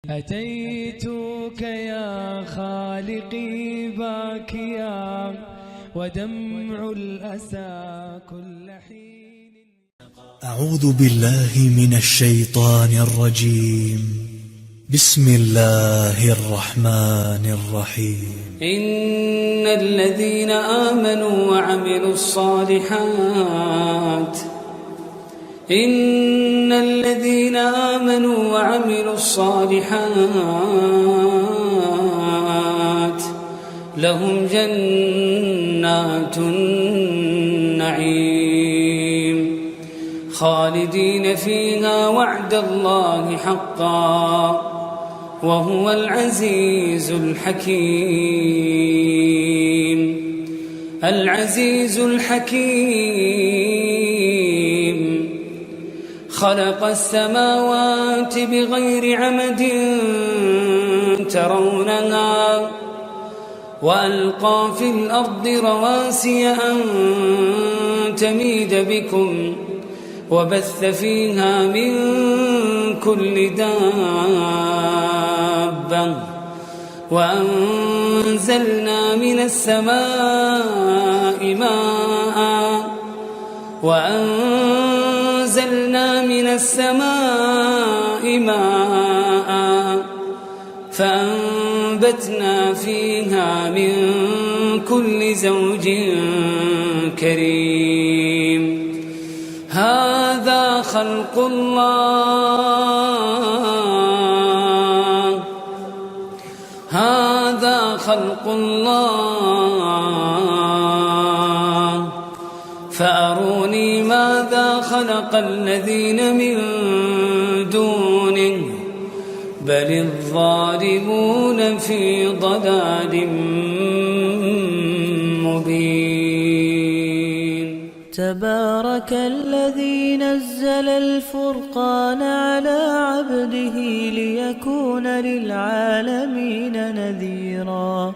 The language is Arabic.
أتيتك يا خالقي باكيا ودمع الأسى كل حين. أعوذ بالله من الشيطان الرجيم. بسم الله الرحمن الرحيم. إن الذين آمنوا وعملوا الصالحات لهم جنات النعيم خالدين فيها وعد الله حقا وهو العزيز الحكيم. العزيز الحكيم خلق السماوات بغير عمد ترونها وألقى في الأرض رواسي أن تميد بكم وبث فيها من كل دابة وأنزلنا من السماء ماء فأنبتنا فيها من كل زوج كريم. هذا خلق الله فأروني ماذا خلق الذين من دونه بل الظالمون في ضلال مبين. تبارك الذي نزل الفرقان على عبده ليكون للعالمين نذيرا.